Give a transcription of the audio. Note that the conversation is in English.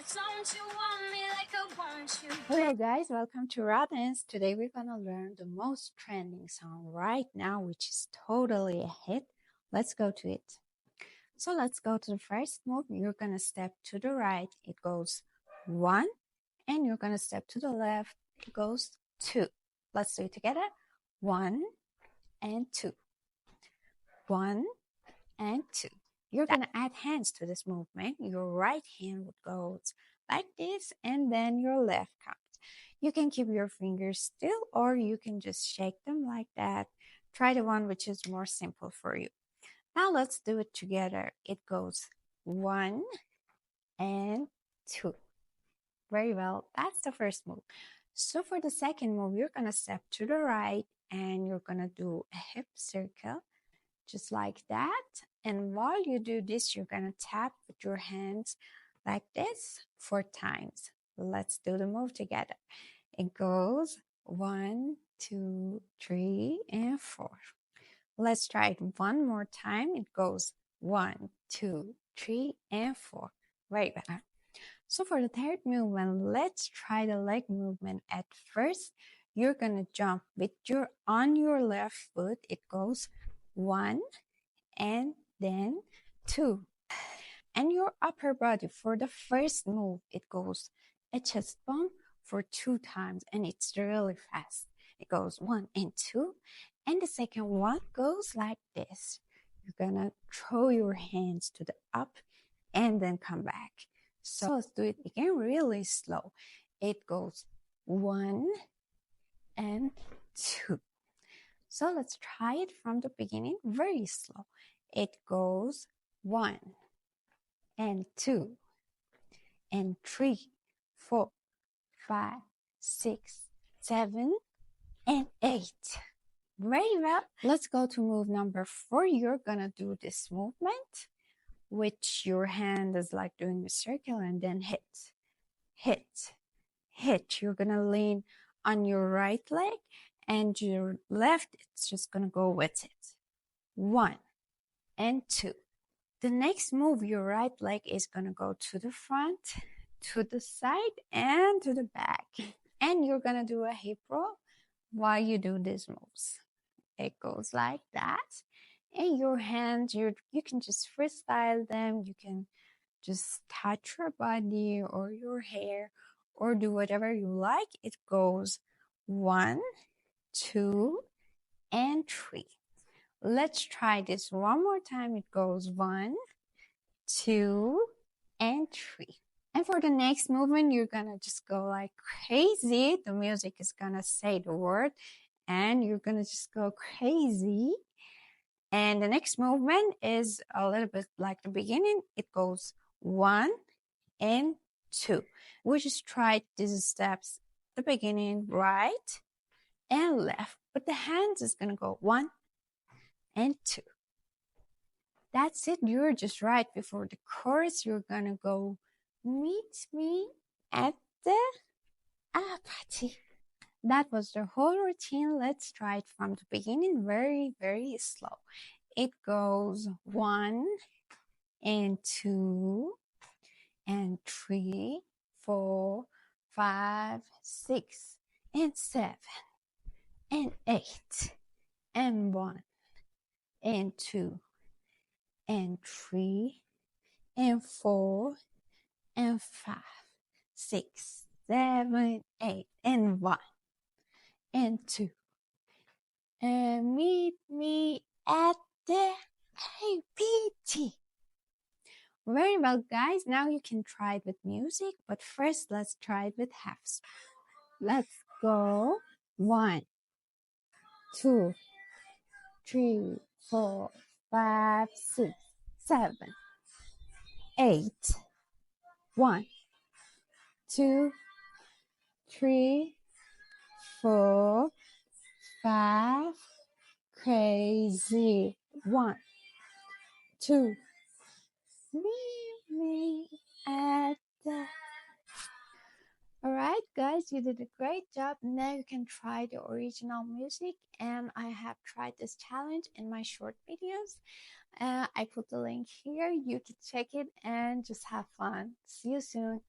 Don't you want me like I want you? Hello guys, welcome to Raw Dance. Today we're gonna learn the most trending song right now, which is totally a hit. Let's go to it. So let's go to the first move. You're gonna step to the right, it goes 1, and you're gonna step to the left, it goes 2. Let's do it together. 1 and 2. 1 and 2. You're gonna add hands to this movement. Your right hand would go like this, and then your left comes. You can keep your fingers still, or you can just shake them like that. Try the one which is more simple for you. Now let's do it together. It goes 1 and 2. Very well. That's the first move. So for the second move, you're gonna step to the right, and you're gonna do a hip circle, just like that. And while you do this, you're gonna tap with your hands like this 4 times. Let's do the move together. It goes 1, 2, 3, and 4. Let's try it one more time. It goes 1, 2, 3, and 4. Very well. So for the third movement, let's try the leg movement. At first, you're gonna jump with on your left foot. It goes 1 and then 2. And your upper body for the first move, it goes a chest bump for 2 times, and it's really fast. It goes 1 and 2, and the second one goes like this. You're gonna throw your hands to the up and then come back. So let's do it again really slow. It goes 1 and 2. So let's try it from the beginning very slow. It goes 1 and 2 and 3, 4, 5, 6, 7, and 8. Very well. Let's go to move number 4. You're gonna do this movement, which your hand is like doing a circle, and then hit, hit, hit. You're gonna lean on your right leg, and your left, it's just gonna go with it. 1 and 2. The next move, your right leg is gonna go to the front, to the side, and to the back. And you're gonna do a hip roll while you do these moves. It goes like that. And your hands, you can just freestyle them. You can just touch your body or your hair or do whatever you like. It goes 1, 2, and 3. Let's try this one more time. It goes 1, 2, and 3. And for the next movement, you're gonna just go like crazy. The music is gonna say the word, and you're gonna just go crazy. And the next movement is a little bit like the beginning. It goes 1 and 2. We just tried these steps at the beginning, right and left. But the hands is gonna go 1 and 2. That's it. You're just right before the chorus. You're gonna go meet me at the APT. That was the whole routine. Let's try it from the beginning, very, very slow. It goes 1 and 2 and 3, 4, 5, 6, and 7, and 8, and 1, and 2, and 3, and 4, and 5, 6, 7, 8, and 1, and 2. And meet me at the APT. Very well, guys. Now you can try it with music, but first let's try it with half speed. Let's go. 1, 2, 3, 4, 5, 6, 7, 8. 1, 2, 3, 4, 5. Crazy. 1, 2. Meet me at the... Alright guys, you did a great job. Now you can try the original music, and I have tried this challenge in my short videos. I put the link here. You can check it and just have fun. See you soon.